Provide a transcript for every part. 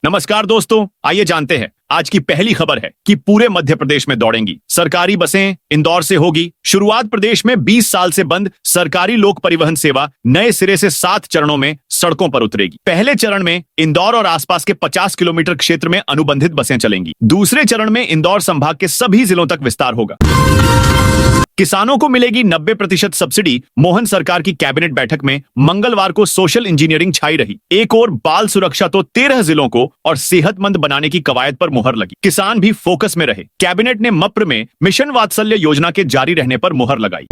नमस्कार दोस्तों, आइए जानते हैं आज की पहली खबर है कि पूरे मध्य प्रदेश में दौड़ेंगी सरकारी बसें। इंदौर से होगी शुरुआत। प्रदेश में 20 साल से बंद सरकारी लोक परिवहन सेवा नए सिरे से 7 चरणों में सड़कों पर उतरेगी। पहले चरण में इंदौर और आसपास के 50 किलोमीटर क्षेत्र में अनुबंधित बसें चलेंगी। दूसरे चरण में इंदौर संभाग के सभी जिलों तक विस्तार होगा। किसानों को मिलेगी 90% सब्सिडी। मोहन सरकार की कैबिनेट बैठक में मंगलवार को सोशल इंजीनियरिंग छाई रही। एक और बाल सुरक्षा तो 13 जिलों को और सेहतमंद बनाने की कवायद पर मुहर लगी। किसान भी फोकस में रहे। कैबिनेट ने मप्र में मिशन वात्सल्य योजना के जारी रहने पर मुहर लगाई।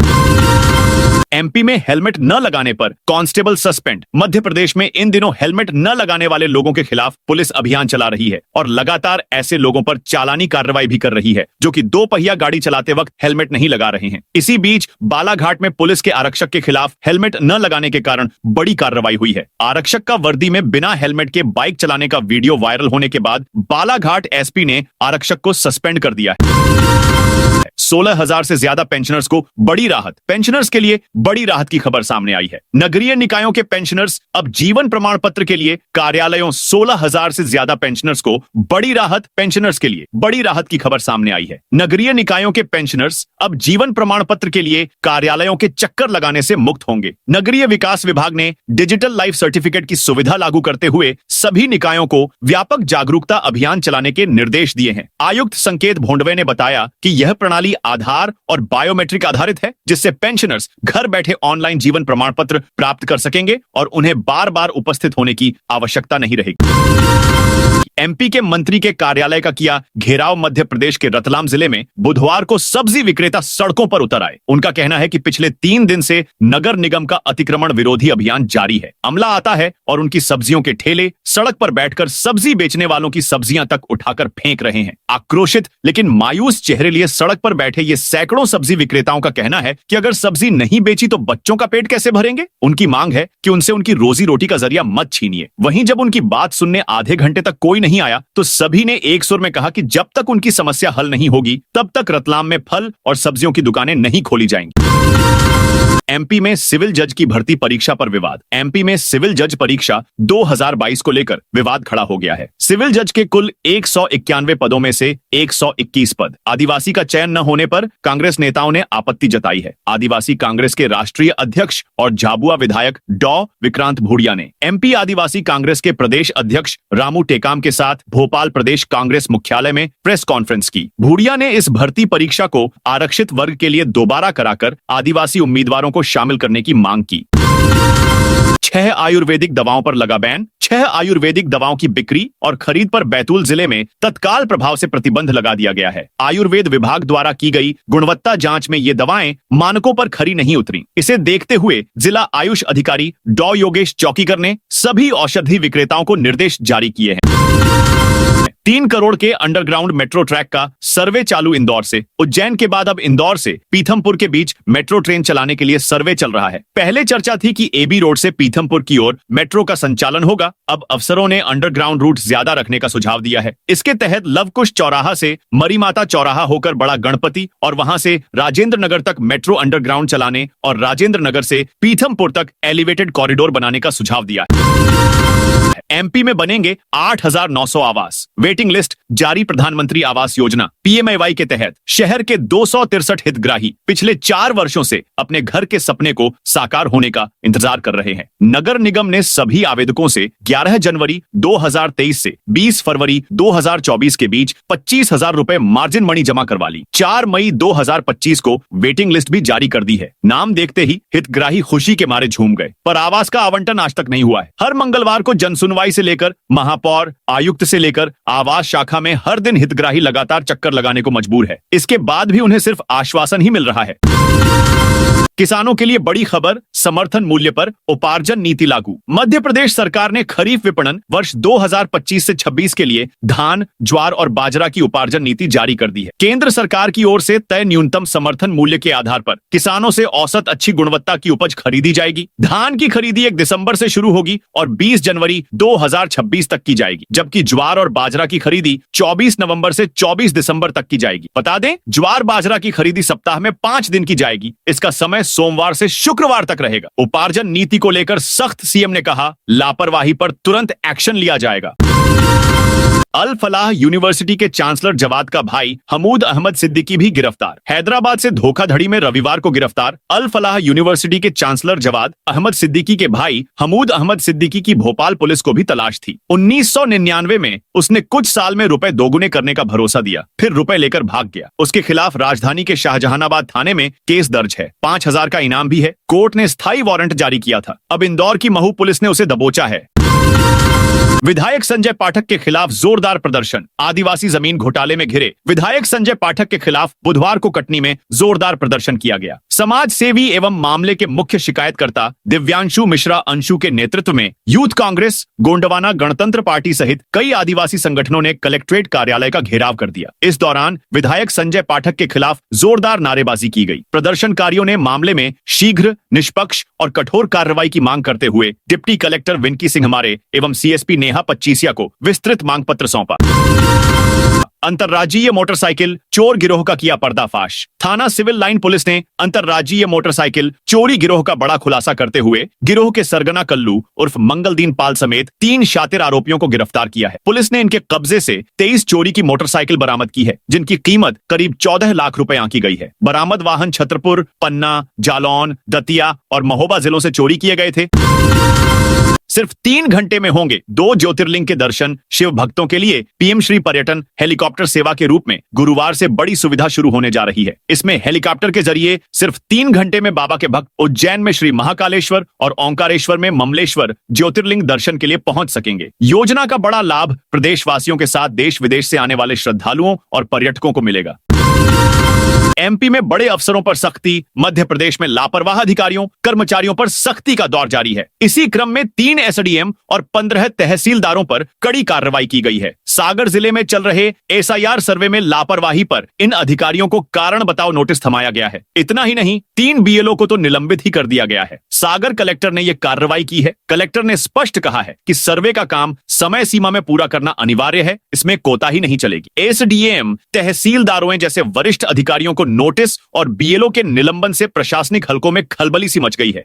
एमपी में हेलमेट न लगाने पर कांस्टेबल सस्पेंड। मध्य प्रदेश में इन दिनों हेलमेट न लगाने वाले लोगों के खिलाफ पुलिस अभियान चला रही है और लगातार ऐसे लोगों पर चालानी कार्रवाई भी कर रही है जो कि 2 पहिया गाड़ी चलाते वक्त हेलमेट नहीं लगा रहे हैं। इसी बीच बालाघाट में पुलिस के आरक्षक के खिलाफ हेलमेट न लगाने के कारण बड़ी कार्रवाई हुई है। आरक्षक का वर्दी में बिना हेलमेट के बाइक चलाने का वीडियो वायरल होने के बाद बालाघाट एसपी ने आरक्षक को सस्पेंड कर दिया है। 16,000 से ज्यादा पेंशनर्स को बड़ी राहत। पेंशनर्स के लिए बड़ी राहत की खबर सामने आई है। नगरीय निकायों के पेंशनर्स अब जीवन प्रमाण पत्र के लिए कार्यालयों 16,000 से ज्यादा पेंशनर्स को बड़ी राहत। पेंशनर्स के लिए बड़ी राहत की खबर सामने आई है। नगरीय निकायों के पेंशनर्स अब जीवन प्रमाण पत्र के लिए कार्यालयों के चक्कर लगाने से मुक्त होंगे। नगरीय विकास विभाग ने डिजिटल लाइफ सर्टिफिकेट की सुविधा लागू करते हुए सभी निकायों को व्यापक जागरूकता अभियान चलाने के निर्देश दिए हैं। आयुक्त संकेत भोंडवे ने बताया कि यह प्रणाली आधार और बायोमेट्रिक आधारित है, जिससे पेंशनर्स घर बैठे ऑनलाइन जीवन प्रमाण पत्र प्राप्त कर सकेंगे और उन्हें बार बार उपस्थित होने की आवश्यकता नहीं रहेगी। एमपी के मंत्री के कार्यालय का किया घेराव। मध्य प्रदेश के रतलाम जिले में बुधवार को सब्जी विक्रेता सड़कों पर उतर आए। उनका कहना है कि पिछले 3 दिन से नगर निगम का अतिक्रमण विरोधी अभियान जारी है। अमला आता है और उनकी सब्जियों के ठेले सड़क पर बैठकर सब्जी बेचने वालों की सब्जियां तक उठाकर फेंक रहे हैं। आक्रोशित लेकिन मायूस चेहरे लिए सड़क पर बैठे ये सैकड़ों सब्जी विक्रेताओं का कहना है कि अगर सब्जी नहीं बेची तो बच्चों का पेट कैसे भरेंगे। उनकी मांग है कि उनसे उनकी रोजी रोटी का जरिया मत छीनिए। वहीं जब उनकी बात सुनने आधे घंटे तक कोई नहीं आया तो सभी ने एक सुर में कहा कि जब तक उनकी समस्या हल नहीं होगी तब तक रतलाम में फल और सब्जियों की दुकानें नहीं खोली जाएंगी। एमपी में सिविल जज की भर्ती परीक्षा पर विवाद। एमपी में सिविल जज परीक्षा 2022 को लेकर विवाद खड़ा हो गया है। सिविल जज के कुल 191 पदों में से 121 पद आदिवासी का चयन न होने पर कांग्रेस नेताओं ने आपत्ति जताई है। आदिवासी कांग्रेस के राष्ट्रीय अध्यक्ष और झाबुआ विधायक डॉ विक्रांत भूड़िया ने एमपी आदिवासी कांग्रेस के प्रदेश अध्यक्ष रामू टेकाम के साथ भोपाल प्रदेश कांग्रेस मुख्यालय में प्रेस कॉन्फ्रेंस की। भूड़िया ने इस भर्ती परीक्षा को आरक्षित वर्ग के लिए दोबारा कराकर आदिवासी उम्मीदवारों को शामिल करने की मांग की। 6 आयुर्वेदिक दवाओं पर लगा बैन। 6 आयुर्वेदिक दवाओं की बिक्री और खरीद पर बैतूल जिले में तत्काल प्रभाव से प्रतिबंध लगा दिया गया है। आयुर्वेद विभाग द्वारा की गई गुणवत्ता जांच में ये दवाएं मानकों पर खरी नहीं उतरी। इसे देखते हुए जिला आयुष अधिकारी डॉ योगेश चौकीकर ने सभी औषधि विक्रेताओं को निर्देश जारी किए हैं। 3 करोड़ के अंडरग्राउंड मेट्रो ट्रैक का सर्वे चालू। इंदौर से उज्जैन के बाद अब इंदौर से पीथमपुर के बीच मेट्रो ट्रेन चलाने के लिए सर्वे चल रहा है। पहले चर्चा थी कि एबी रोड से पीथमपुर की ओर मेट्रो का संचालन होगा। अब अफसरों ने अंडरग्राउंड रूट ज्यादा रखने का सुझाव दिया है। इसके तहत लवकुश चौराहा से मरीमाता चौराहा होकर बड़ा गणपति और वहां से राजेंद्र नगर तक मेट्रो अंडरग्राउंड चलाने और राजेंद्र नगर से पीथमपुर तक एलिवेटेड कॉरिडोर बनाने का सुझाव दिया है। एमपी में बनेंगे 8,900 आवास। वेटिंग लिस्ट जारी। प्रधानमंत्री आवास योजना पीएमएवाई के तहत शहर के 263 हितग्राही पिछले 4 वर्षों से अपने घर के सपने को साकार होने का इंतजार कर रहे हैं। नगर निगम ने सभी आवेदकों से 11 जनवरी 2023 से 20 फरवरी 2024 के बीच 25,000 रुपए मार्जिन मनी जमा करवा ली। 4 मई 2025 को वेटिंग लिस्ट भी जारी कर दी है। नाम देखते ही हितग्राही खुशी के मारे झूम गए, पर आवास का आवंटन आज तक नहीं हुआ है। हर मंगलवार को जनसुनवाई से लेकर महापौर आयुक्त से लेकर आवास शाखा में हर दिन हितग्राही लगातार चक्कर लगाने को मजबूर है। इसके बाद भी उन्हें सिर्फ आश्वासन ही मिल रहा है। किसानों के लिए बड़ी खबर। समर्थन मूल्य पर उपार्जन नीति लागू। मध्य प्रदेश सरकार ने खरीफ विपणन वर्ष 2025 से 26 के लिए धान, ज्वार और बाजरा की उपार्जन नीति जारी कर दी है। केंद्र सरकार की ओर से तय न्यूनतम समर्थन मूल्य के आधार पर किसानों से औसत अच्छी गुणवत्ता की उपज खरीदी जाएगी। धान की खरीदी 1 दिसंबर से शुरू होगी और 20 जनवरी 2026 तक की जाएगी, जबकि ज्वार और बाजरा की खरीदी 24 नवंबर से 24 दिसंबर तक की जाएगी। बता दें, ज्वार बाजरा की खरीदी सप्ताह में 5 दिन की जाएगी। इसका समय सोमवार से शुक्रवार तक रहेगा। उपार्जन नीति को लेकर सख्त। सीएम ने कहा, लापरवाही पर तुरंत एक्शन लिया जाएगा। अल फलाह यूनिवर्सिटी के चांसलर जवाद का भाई हमूद अहमद सिद्दीकी भी गिरफ्तार। हैदराबाद से धोखाधड़ी में रविवार को गिरफ्तार अल फलाह यूनिवर्सिटी के चांसलर जवाद अहमद सिद्दीकी के भाई हमूद अहमद सिद्दीकी की भोपाल पुलिस को भी तलाश थी। 1999 में उसने कुछ साल में रुपए दोगुने करने का भरोसा दिया, फिर रुपए लेकर भाग गया। उसके खिलाफ राजधानी के शाहजहानाबाद थाने में केस दर्ज है। 5,000 का इनाम भी है। कोर्ट ने स्थायी वारंट जारी किया था। अब इंदौर की महू पुलिस ने उसे दबोचा है। विधायक संजय पाठक के खिलाफ जोरदार प्रदर्शन। आदिवासी जमीन घोटाले में घिरे विधायक संजय पाठक के खिलाफ बुधवार को कटनी में जोरदार प्रदर्शन किया गया। समाज सेवी एवं मामले के मुख्य शिकायतकर्ता दिव्यांशु मिश्रा अंशु के नेतृत्व में यूथ कांग्रेस, गोंडवाना गणतंत्र पार्टी सहित कई आदिवासी संगठनों ने कलेक्ट्रेट कार्यालय का घेराव कर दिया। इस दौरान विधायक संजय पाठक के खिलाफ जोरदार नारेबाजी की गई। प्रदर्शनकारियों ने मामले में शीघ्र, निष्पक्ष और कठोर कार्रवाई की मांग करते हुए डिप्टी कलेक्टर विनकी सिंह हमारे एवं सीएसपी नेहा पच्चीसिया को विस्तृत मांग पत्र सौंपा। अंतर्राज्यीय मोटरसाइकिल चोर गिरोह का किया पर्दाफाश। थाना सिविल लाइन पुलिस ने अंतर्राज्यीय मोटरसाइकिल चोरी गिरोह का बड़ा खुलासा करते हुए गिरोह के सरगना कल्लू उर्फ मंगलदीन पाल समेत 3 शातिर आरोपियों को गिरफ्तार किया है। पुलिस ने इनके कब्जे से 23 चोरी की मोटरसाइकिल बरामद की है, जिनकी कीमत करीब 14 लाख रुपए आंकी गई है। बरामद वाहन छतरपुर, पन्ना, जालौन, दतिया और महोबा जिलों से चोरी किए गए थे। सिर्फ 3 घंटे में होंगे 2 ज्योतिर्लिंग के दर्शन। शिव भक्तों के लिए पीएम श्री पर्यटन हेलीकॉप्टर सेवा के रूप में गुरुवार से बड़ी सुविधा शुरू होने जा रही है। इसमें हेलीकॉप्टर के जरिए सिर्फ 3 घंटे में बाबा के भक्त उज्जैन में श्री महाकालेश्वर और ओंकारेश्वर में ममलेश्वर ज्योतिर्लिंग दर्शन के लिए पहुंच सकेंगे। योजना का बड़ा लाभ प्रदेशवासियों के साथ देश विदेश से आने वाले श्रद्धालुओं और पर्यटकों को मिलेगा। एमपी में बड़े अफसरों पर सख्ती। मध्य प्रदेश में लापरवाह अधिकारियों कर्मचारियों पर सख्ती का दौर जारी है। इसी क्रम में 3 एसडीएम और 15 तहसीलदारों पर कड़ी कार्रवाई की गई है। सागर जिले में चल रहे एसआईआर सर्वे में लापरवाही पर इन अधिकारियों को कारण बताओ नोटिस थमाया गया है। इतना ही नहीं, 3 बीएलओ को तो निलंबित ही कर दिया गया है। सागर कलेक्टर ने यह कार्रवाई की है। कलेक्टर ने स्पष्ट कहा है कि सर्वे का काम समय सीमा में पूरा करना अनिवार्य है, इसमें कोताही नहीं चलेगी। एसडीएम, तहसीलदारों जैसे वरिष्ठ अधिकारियों को नोटिस और बीएलओ के निलंबन से प्रशासनिक हलकों में खलबली सी मच गई है।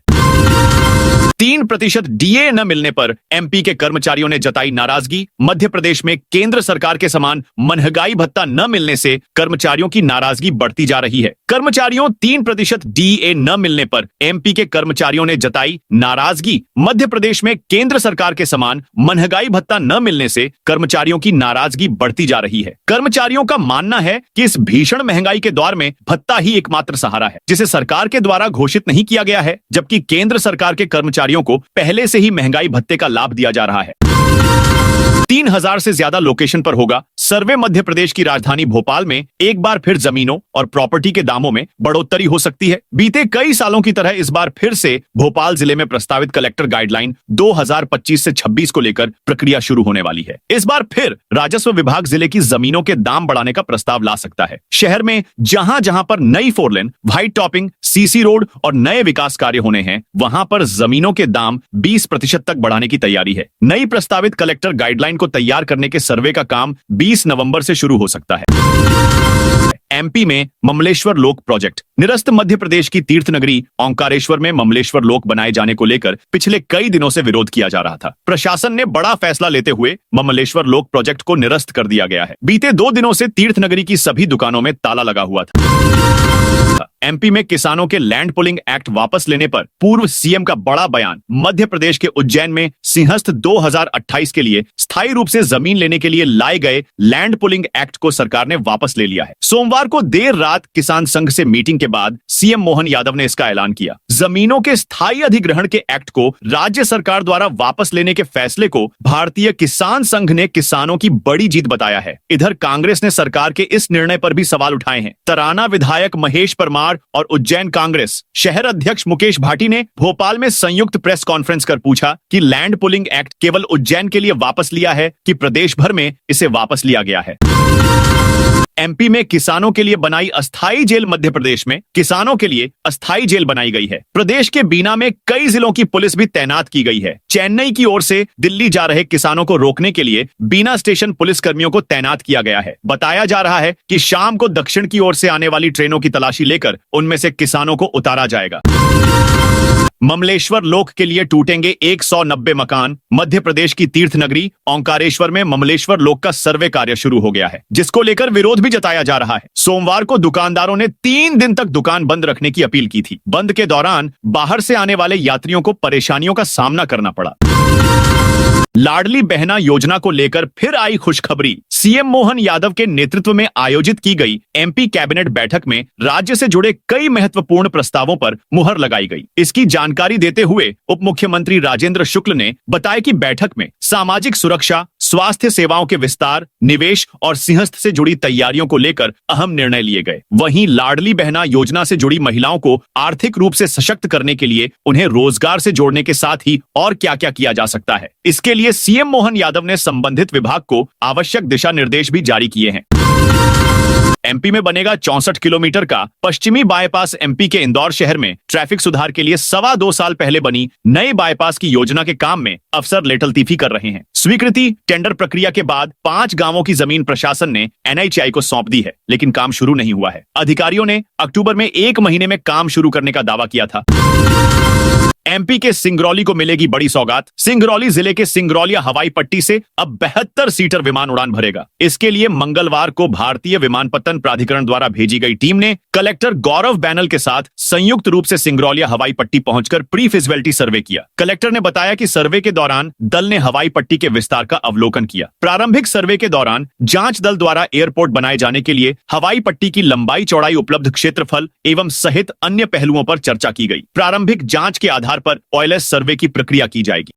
3% डीए न मिलने पर एमपी के कर्मचारियों ने जताई नाराजगी। मध्य प्रदेश में केंद्र सरकार के समान महंगाई भत्ता न मिलने से कर्मचारियों की नाराजगी बढ़ती जा रही है। कर्मचारियों 3% डीए न मिलने पर एमपी के कर्मचारियों ने जताई नाराजगी। मध्य प्रदेश में केंद्र सरकार के समान महंगाई भत्ता न मिलने से कर्मचारियों की नाराजगी बढ़ती जा रही है। कर्मचारियों का मानना है कि इस भीषण महंगाई के दौर में भत्ता ही एकमात्र सहारा है, जिसे सरकार के द्वारा घोषित नहीं किया गया है, जबकि केंद्र सरकार के कर्मचारियों को पहले से ही महंगाई भत्ते का लाभ दिया जा रहा है। 3000 से ज्यादा लोकेशन पर होगा सर्वे। मध्य प्रदेश की राजधानी भोपाल में एक बार फिर जमीनों और प्रॉपर्टी के दामों में बढ़ोतरी हो सकती है। बीते कई सालों की तरह इस बार फिर से भोपाल जिले में प्रस्तावित कलेक्टर गाइडलाइन 2025 से 26 को लेकर प्रक्रिया शुरू होने वाली है। इस बार फिर राजस्व विभाग जिले की जमीनों के दाम बढ़ाने का प्रस्ताव ला सकता है। शहर में जहां जहां पर नई 4 लेन, व्हाइट टॉपिंग, सीसी रोड और नए विकास कार्य होने हैं, वहां पर जमीनों के दाम 20% तक बढ़ाने की तैयारी है। नई प्रस्तावित कलेक्टर गाइडलाइन को तैयार करने के सर्वे का काम 20 नवंबर से शुरू हो सकता है। एमपी में ममलेश्वर लोक प्रोजेक्ट। निरस्त मध्य प्रदेश की तीर्थ नगरी ओंकारेश्वर में ममलेश्वर लोक बनाए जाने को लेकर पिछले कई दिनों से विरोध किया जा रहा था। प्रशासन ने बड़ा फैसला लेते हुए ममलेश्वर लोक प्रोजेक्ट को निरस्त कर दिया गया है। बीते 2 दिनों से तीर्थ नगरी की सभी दुकानों में ताला लगा हुआ था। एमपी में किसानों के लैंड पुलिंग एक्ट वापस लेने पर पूर्व सीएम का बड़ा बयान। मध्य प्रदेश के उज्जैन में सिंहस्थ 2028 के लिए स्थायी रूप से जमीन लेने के लिए लाए गए लैंड पुलिंग एक्ट को सरकार ने वापस ले लिया है। सोमवार को देर रात किसान संघ से मीटिंग के बाद सीएम मोहन यादव ने इसका ऐलान किया। जमीनों के स्थायी अधिग्रहण के एक्ट को राज्य सरकार द्वारा वापस लेने के फैसले को भारतीय किसान संघ ने किसानों की बड़ी जीत बताया है। इधर कांग्रेस ने सरकार के इस निर्णय पर भी सवाल उठाए हैं। तराना विधायक महेश परमार और उज्जैन कांग्रेस शहर अध्यक्ष मुकेश भाटी ने भोपाल में संयुक्त प्रेस कॉन्फ्रेंस कर पूछा कि लैंड पुलिंग एक्ट केवल उज्जैन के लिए वापस लिया है कि प्रदेश भर में इसे वापस लिया गया है। एमपी में किसानों के लिए बनाई अस्थायी जेल। मध्य प्रदेश में किसानों के लिए अस्थायी जेल बनाई गई है। प्रदेश के बीना में कई जिलों की पुलिस भी तैनात की गई है। चेन्नई की ओर से दिल्ली जा रहे किसानों को रोकने के लिए बीना स्टेशन पुलिस कर्मियों को तैनात किया गया है। बताया जा रहा है कि शाम को दक्षिण की ओर से आने वाली ट्रेनों की तलाशी लेकर उनमें से किसानों को उतारा जाएगा। ममलेश्वर लोक के लिए टूटेंगे 190 मकान। मध्य प्रदेश की तीर्थ नगरी ओंकारेश्वर में ममलेश्वर लोक का सर्वे कार्य शुरू हो गया है, जिसको लेकर विरोध भी जताया जा रहा है। सोमवार को दुकानदारों ने 3 दिन तक दुकान बंद रखने की अपील की थी। बंद के दौरान बाहर से आने वाले यात्रियों को परेशानियों का सामना करना पड़ा। लाडली बहना योजना को लेकर फिर आई खुशखबरी। सीएम मोहन यादव के नेतृत्व में आयोजित की गई एमपी कैबिनेट बैठक में राज्य से जुड़े कई महत्वपूर्ण प्रस्तावों पर मुहर लगाई गई। इसकी जानकारी देते हुए उप मुख्यमंत्री राजेंद्र शुक्ल ने बताया कि बैठक में सामाजिक सुरक्षा, स्वास्थ्य सेवाओं के विस्तार, निवेश और सिंहस्थ से जुड़ी तैयारियों को लेकर अहम निर्णय लिए गए। वहीं लाडली बहना योजना से जुड़ी महिलाओं को आर्थिक रूप से सशक्त करने के लिए उन्हें रोजगार से जोड़ने के साथ ही और क्या क्या किया जा सकता है, इसके लिए सीएम मोहन यादव ने संबंधित विभाग को आवश्यक दिशा निर्देश भी जारी किए हैं। एमपी में बनेगा 64 किलोमीटर का पश्चिमी बाईपास। एमपी के इंदौर शहर में ट्रैफिक सुधार के लिए 2.25 साल पहले बनी नए बाईपास की योजना के काम में अफसर लेटलतीफी कर रहे हैं। स्वीकृति टेंडर प्रक्रिया के बाद 5 गांवों की जमीन प्रशासन ने एनएचएआई को सौंप दी है, लेकिन काम शुरू नहीं हुआ है। अधिकारियों ने अक्टूबर में 1 महीने में काम शुरू करने का दावा किया था। एमपी के सिंगरौली को मिलेगी बड़ी सौगात। सिंगरौली जिले के सिंगरौलिया हवाई पट्टी से अब 72 सीटर विमान उड़ान भरेगा। इसके लिए मंगलवार को भारतीय विमानपत्तन प्राधिकरण द्वारा भेजी गई टीम ने कलेक्टर गौरव बैनल के साथ संयुक्त रूप से सिंगरौलिया हवाई पट्टी पहुंचकर प्री फिजिबिलिटी सर्वे किया। कलेक्टर ने बताया कि सर्वे के दौरान दल ने हवाई पट्टी के विस्तार का अवलोकन किया। प्रारंभिक सर्वे के दौरान जांच दल द्वारा एयरपोर्ट बनाए जाने के लिए हवाई पट्टी की लंबाई, चौड़ाई, उपलब्ध क्षेत्रफल एवं सहित अन्य पहलुओं पर चर्चा की गई। प्रारंभिक जांच के आधार पर ऑयलेस सर्वे की प्रक्रिया की जाएगी।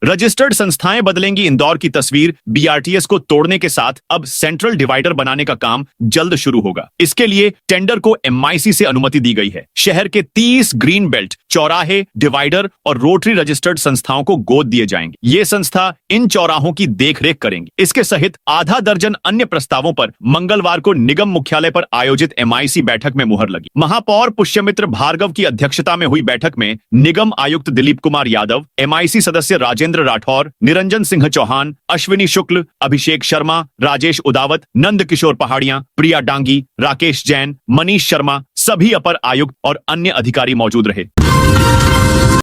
रजिस्टर्ड संस्थाएं बदलेंगी इंदौर की तस्वीर। बीआरटीएस को तोड़ने के साथ अब सेंट्रल डिवाइडर बनाने का काम जल्द शुरू होगा। इसके लिए टेंडर को एमआईसी से अनुमति दी गई है। शहर के 30 ग्रीन बेल्ट, चौराहे, डिवाइडर और रोटरी रजिस्टर्ड संस्थाओं को गोद दिए जाएंगे। ये संस्था इन चौराहों की देखरेख करेंगी। इसके सहित आधा दर्जन अन्य प्रस्तावों पर मंगलवार को निगम मुख्यालय पर आयोजित एमआईसी बैठक में मुहर लगी। महापौर पुष्यमित्र भार्गव की अध्यक्षता में हुई बैठक में निगम आयुक्त दिलीप कुमार यादव, एमआईसी सदस्य राजेंद्र राठौर, निरंजन सिंह चौहान, अश्विनी शुक्ल, अभिषेक शर्मा, राजेश उदावत, नंद किशोर पहाड़िया, प्रिया डांगी, राकेश जैन, मनीष शर्मा, सभी अपर आयुक्त और अन्य अधिकारी मौजूद रहे।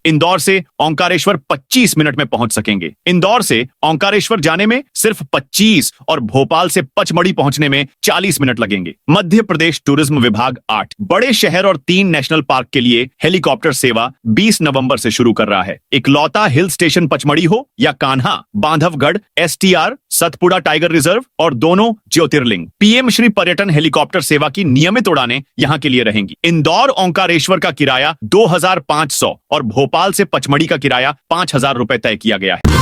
इंदौर से ओंकारेश्वर 25 मिनट में पहुंच सकेंगे। इंदौर से ओंकारेश्वर जाने में सिर्फ 25 और भोपाल से पचमढ़ी पहुंचने में 40 मिनट लगेंगे। मध्य प्रदेश टूरिज्म विभाग 8 बड़े शहर और 3 नेशनल पार्क के लिए हेलीकॉप्टर सेवा 20 नवंबर से शुरू कर रहा है। इकलौता हिल स्टेशन पचमढ़ी हो या Kanha, Bandhavgarh, STR, Satpura tiger reserve और दोनों ज्योतिर्लिंग, पीएम श्री पर्यटन हेलीकॉप्टर सेवा की नियमित उड़ानें यहां के लिए रहेंगी। इंदौर ओंकारेश्वर का किराया 2500 और भोपाल से पचमढ़ी का किराया 5000 रुपए तय किया गया है।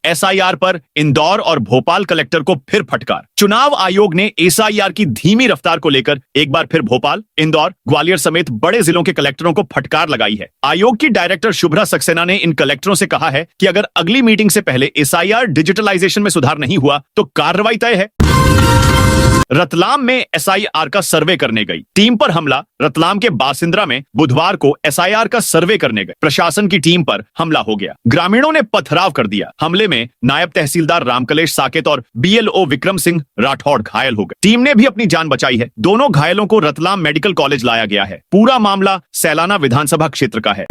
एसआईआर पर इंदौर और भोपाल कलेक्टर को फिर फटकार। चुनाव आयोग ने एसआईआर की धीमी रफ्तार को लेकर एक बार फिर भोपाल, इंदौर, ग्वालियर समेत बड़े जिलों के कलेक्टरों को फटकार लगाई है। आयोग की डायरेक्टर शुभ्रा सक्सेना ने इन कलेक्टरों से कहा है कि अगर अगली मीटिंग से पहले एसआईआर डिजिटलाइजेशन में सुधार नहीं हुआ तो कार्रवाई तय है। रतलाम में एसआईआर का सर्वे करने गई टीम पर हमला। रतलाम के बासिंद्रा में बुधवार को एसआईआर का सर्वे करने गए प्रशासन की टीम पर हमला हो गया। ग्रामीणों ने पथराव कर दिया। हमले में नायब तहसीलदार रामकलेश साकेत और बीएलओ विक्रम सिंह राठौड़ घायल हो गए। टीम ने भी अपनी जान बचाई है। दोनों घायलों को रतलाम मेडिकल कॉलेज लाया गया है। पूरा मामला सैलाना विधानसभा क्षेत्र का है।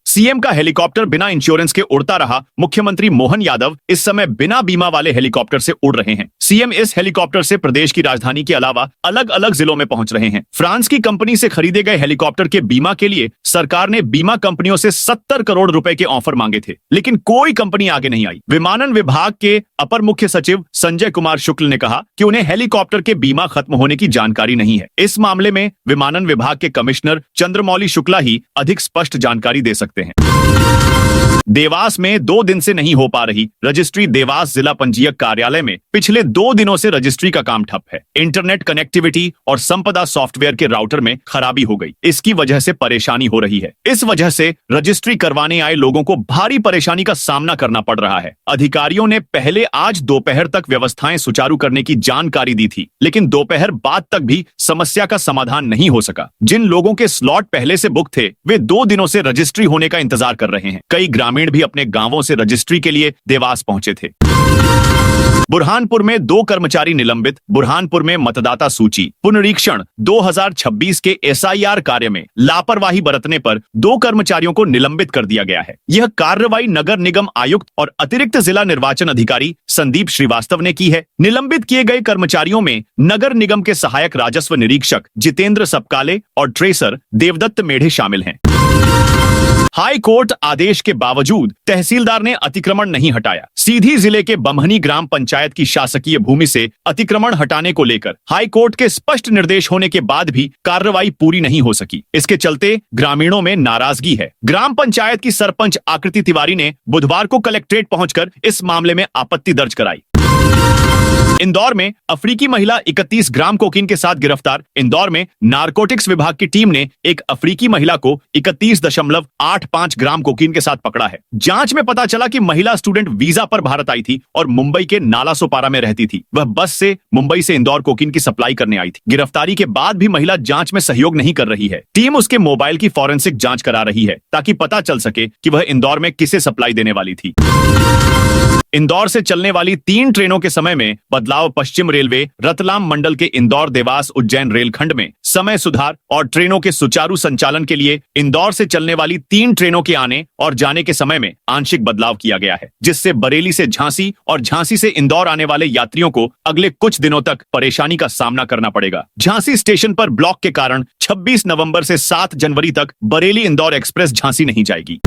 सीएम का हेलीकॉप्टर बिना इंश्योरेंस के उड़ता रहा। मुख्यमंत्री मोहन यादव इस समय बिना बीमा वाले हेलीकॉप्टर से उड़ रहे हैं। सीएम इस हेलीकॉप्टर से प्रदेश की राजधानी के अलावा अलग अलग जिलों में पहुंच रहे हैं। फ्रांस की कंपनी से खरीदे गए हेलीकॉप्टर के बीमा के लिए सरकार ने बीमा कंपनियों से 70 करोड़ रुपए के ऑफर मांगे थे, लेकिन कोई कंपनी आगे नहीं आई। विमानन विभाग के अपर मुख्य सचिव संजय कुमार शुक्ल ने कहा कि उन्हें हेलीकॉप्टर के बीमा खत्म होने की जानकारी नहीं है। इस मामले में विमानन विभाग के कमिश्नर चंद्रमौली शुक्ला ही अधिक स्पष्ट जानकारी दे सकते हैं। देवास में 2 दिन से नहीं हो पा रही रजिस्ट्री। देवास जिला पंजीयक कार्यालय में पिछले 2 दिनों से रजिस्ट्री का काम ठप है। इंटरनेट कनेक्टिविटी और संपदा सॉफ्टवेयर के राउटर में खराबी हो गई। इसकी वजह से परेशानी हो रही है। इस वजह से रजिस्ट्री करवाने आए लोगों को भारी परेशानी का सामना करना पड़ रहा है। अधिकारियों ने पहले आज दोपहर तक व्यवस्थाएं सुचारू करने की जानकारी दी थी, लेकिन दोपहर बाद तक भी समस्या का समाधान नहीं हो सका। जिन लोगों के स्लॉट पहले से बुक थे वे 2 दिनों से रजिस्ट्री होने का इंतजार कर रहे हैं। कई ग्रामीण भी अपने गांवों से रजिस्ट्री के लिए देवास पहुंचे थे। बुरहानपुर में 2 कर्मचारी निलंबित। बुरहानपुर में मतदाता सूची पुनरीक्षण 2026 के एसआईआर कार्य में लापरवाही बरतने पर 2 कर्मचारियों को निलंबित कर दिया गया है। यह कार्रवाई नगर निगम आयुक्त और अतिरिक्त जिला निर्वाचन अधिकारी संदीप श्रीवास्तव ने की है। निलंबित किए गए कर्मचारियों में नगर निगम के सहायक राजस्व निरीक्षक जितेंद्र सपकाले और ट्रेसर देवदत्त मेढ़े शामिल हैं। हाई कोर्ट आदेश के बावजूद तहसीलदार ने अतिक्रमण नहीं हटाया। सीधी जिले के बमहनी ग्राम पंचायत की शासकीय भूमि से अतिक्रमण हटाने को लेकर हाई कोर्ट के स्पष्ट निर्देश होने के बाद भी कार्रवाई पूरी नहीं हो सकी। इसके चलते ग्रामीणों में नाराजगी है। ग्राम पंचायत की सरपंच आकृति तिवारी ने बुधवार को कलेक्ट्रेट पहुंचकर इस मामले में आपत्ति दर्ज कराई। इंदौर में अफ्रीकी महिला 31 ग्राम कोकीन के साथ गिरफ्तार। इंदौर में नारकोटिक्स विभाग की टीम ने एक अफ्रीकी महिला को 31.85 ग्राम कोकीन के साथ पकड़ा है। जांच में पता चला कि महिला स्टूडेंट वीजा पर भारत आई थी और मुंबई के नालासोपारा में रहती थी। वह बस से मुंबई से इंदौर कोकीन की सप्लाई करने आई थी। गिरफ्तारी के बाद भी महिला जांच में सहयोग नहीं कर रही है। टीम उसके मोबाइल की फॉरेंसिक जांच करा रही है ताकि पता चल सके कि वह इंदौर में किसे सप्लाई देने वाली थी। इंदौर से चलने वाली 3 ट्रेनों के समय में बदलाव। पश्चिम रेलवे रतलाम मंडल के इंदौर देवास उज्जैन रेलखंड में समय सुधार और ट्रेनों के सुचारू संचालन के लिए इंदौर से चलने वाली 3 ट्रेनों के आने और जाने के समय में आंशिक बदलाव किया गया है, जिससे बरेली से झांसी और झांसी से इंदौर आने वाले यात्रियों को अगले कुछ दिनों तक परेशानी का सामना करना पड़ेगा। झांसी स्टेशन पर ब्लॉक के कारण 26 नवंबर से 7 जनवरी तक बरेली इंदौर एक्सप्रेस झांसी नहीं जाएगी।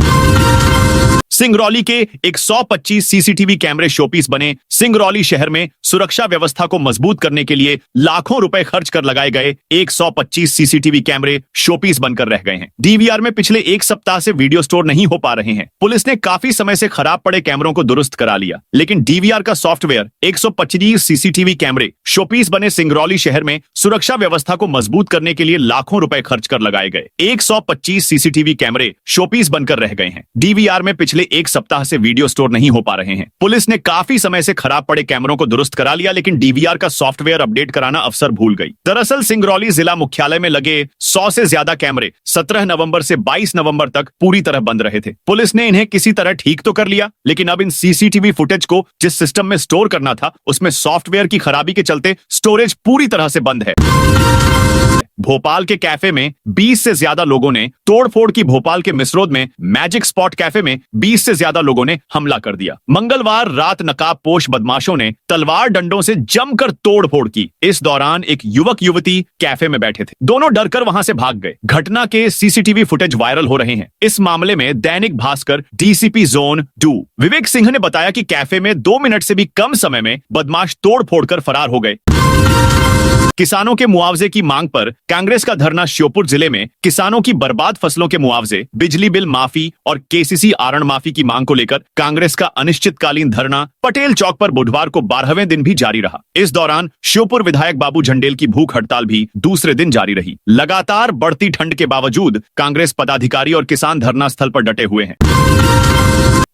सिंगरौली के 125 सीसीटीवी कैमरे शोपीस बने। सिंगरौली शहर में सुरक्षा व्यवस्था को मजबूत करने के लिए लाखों रुपए खर्च कर लगाए गए 125 सीसीटीवी कैमरे शोपीस बनकर रह गए हैं। डीवीआर में पिछले 1 सप्ताह से वीडियो स्टोर नहीं हो पा रहे हैं। पुलिस ने काफी समय से खराब पड़े कैमरों को दुरुस्त करा लिया, लेकिन डीवीआर का सॉफ्टवेयर 125 सीसीटीवी कैमरे शोपीस बने सिंगरौली शहर में सुरक्षा व्यवस्था को मजबूत करने के लिए लाखों रुपए खर्च कर लगाए गए 125 सीसीटीवी कैमरे शोपीस बनकर रह गए हैं। डीवीआर में पिछले 1 सप्ताह से वीडियो स्टोर नहीं हो पा रहे हैं। पुलिस ने काफी समय से खराब पड़े कैमरों को दुरुस्त करा लिया, लेकिन डीवीआर का सॉफ्टवेयर अपडेट कराना अफसर भूल गई। दरअसल सिंगरौली जिला मुख्यालय में लगे 100 से ज्यादा कैमरे 17 नवंबर से 22 नवंबर तक पूरी तरह बंद रहे थे। पुलिस ने इन्हें किसी तरह ठीक तो कर लिया, लेकिन अब इन सीसीटीवी फुटेज को जिस सिस्टम में स्टोर करना था उसमें सॉफ्टवेयर की खराबी के चलते स्टोरेज पूरी तरह से बंद है। भोपाल के कैफे में 20 से ज्यादा लोगों ने तोड़फोड़ की। भोपाल के मिसरोद में मैजिक स्पॉट कैफे में 20 से ज्यादा लोगों ने हमला कर दिया। मंगलवार रात नकाबपोश बदमाशों ने तलवार डंडों से जमकर तोड़फोड़ की। इस दौरान एक युवक युवती कैफे में बैठे थे। दोनों डरकर वहां से भाग गए। घटना के सीसीटीवी फुटेज वायरल हो रहे हैं। इस मामले में दैनिक भास्कर डीसीपी जोन 2 विवेक सिंह ने बताया कि कैफे में 2 मिनट से भी कम समय में बदमाश तोड़फोड़ कर फरार हो गए। किसानों के मुआवजे की मांग पर कांग्रेस का धरना। श्योपुर जिले में किसानों की बर्बाद फसलों के मुआवजे, बिजली बिल माफी और केसीसी आरण माफी की मांग को लेकर कांग्रेस का अनिश्चितकालीन धरना पटेल चौक पर बुधवार को 12वें दिन भी जारी रहा। इस दौरान श्योपुर विधायक बाबू झंडेल की भूख हड़ताल भी दूसरे दिन जारी रही। लगातार बढ़ती ठंड के बावजूद कांग्रेस पदाधिकारी और किसान धरना स्थल पर डटे हुए हैं।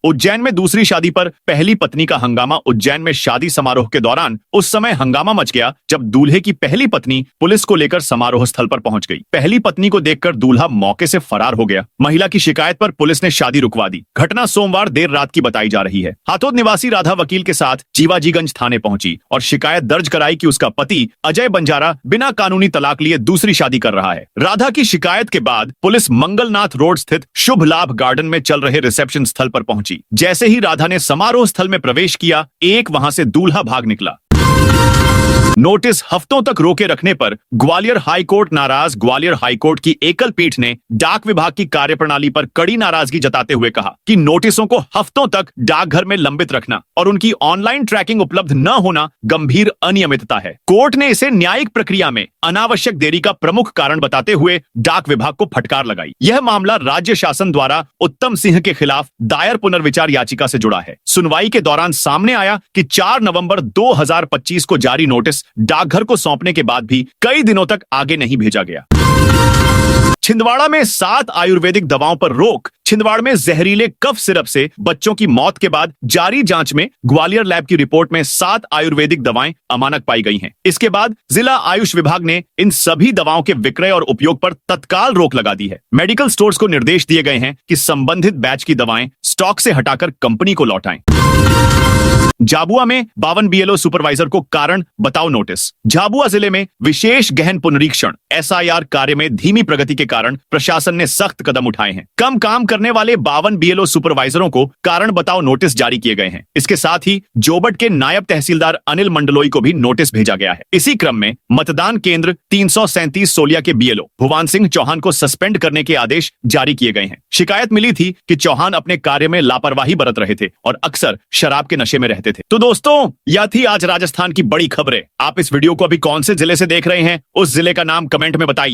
उज्जैन में दूसरी शादी पर पहली पत्नी का हंगामा। उज्जैन में शादी समारोह के दौरान उस समय हंगामा मच गया जब दूल्हे की पहली पत्नी पुलिस को लेकर समारोह स्थल पर पहुंच गई। पहली पत्नी को देखकर दूल्हा मौके से फरार हो गया। महिला की शिकायत पर पुलिस ने शादी रुकवा दी। घटना सोमवार देर रात की बताई जा रही है। हाथोद निवासी राधा वकील के साथ जीवाजीगंज थाने पहुंची और शिकायत दर्ज कराई कि उसका पति अजय बंजारा बिना कानूनी तलाक लिए दूसरी शादी कर रहा है। राधा की शिकायत के बाद पुलिस मंगलनाथ रोड स्थित शुभ लाभ गार्डन में चल रहे रिसेप्शन स्थल पर पहुंची। जैसे ही राधा ने समारोह स्थल में प्रवेश किया, वहां से दूल्हा भाग निकला। नोटिस हफ्तों तक रोके रखने पर ग्वालियर हाईकोर्ट नाराज। ग्वालियर हाईकोर्ट की एकल पीठ ने डाक विभाग की कार्यप्रणाली पर कड़ी नाराजगी जताते हुए कहा कि नोटिसों को हफ्तों तक डाकघर में लंबित रखना और उनकी ऑनलाइन ट्रैकिंग उपलब्ध न होना गंभीर अनियमितता है। कोर्ट ने इसे न्यायिक प्रक्रिया में अनावश्यक देरी का प्रमुख कारण बताते हुए डाक विभाग को फटकार लगाई। यह मामला राज्य शासन द्वारा उत्तम सिंह के खिलाफ दायर पुनर्विचार याचिका से जुड़ा है। सुनवाई के दौरान सामने आया कि 4 नवंबर 2025 को जारी नोटिस डाकघर को सौंपने के बाद भी कई दिनों तक आगे नहीं भेजा गया। छिंदवाड़ा में 7 आयुर्वेदिक दवाओं पर रोक। छिंदवाड़ा में जहरीले कफ सिरप से बच्चों की मौत के बाद जारी जांच में ग्वालियर लैब की रिपोर्ट में 7 आयुर्वेदिक दवाएं अमानक पाई गई हैं। इसके बाद जिला आयुष विभाग ने इन सभी दवाओं के विक्रय और उपयोग पर तत्काल रोक लगा दी है। मेडिकल स्टोर्स को निर्देश दिए गए हैं कि संबंधित बैच की दवाएं स्टॉक से हटाकर कंपनी को लौटाएं। झाबुआ में 52 बीएलओ सुपरवाइजर को कारण बताओ नोटिस। झाबुआ जिले में विशेष गहन पुनरीक्षण एसआईआर कार्य में धीमी प्रगति के कारण प्रशासन ने सख्त कदम उठाए हैं। कम काम करने वाले 52 बीएलओ सुपरवाइजरों को कारण बताओ नोटिस जारी किए गए हैं। इसके साथ ही जोबट के नायब तहसीलदार अनिल मंडलोई को भी नोटिस भेजा गया है। इसी क्रम में मतदान केंद्र 337 सोलिया के बीएलओ भुवन सिंह चौहान को सस्पेंड करने के आदेश जारी किए गए हैं। शिकायत मिली थी कि चौहान अपने कार्य में लापरवाही बरत रहे थे और अक्सर शराब के नशे में रहते थे। तो दोस्तों, यह थी आज राजस्थान की बड़ी खबरें। आप इस वीडियो को अभी कौन से जिले से देख रहे हैं, उस जिले का नाम कमेंट में बताइए।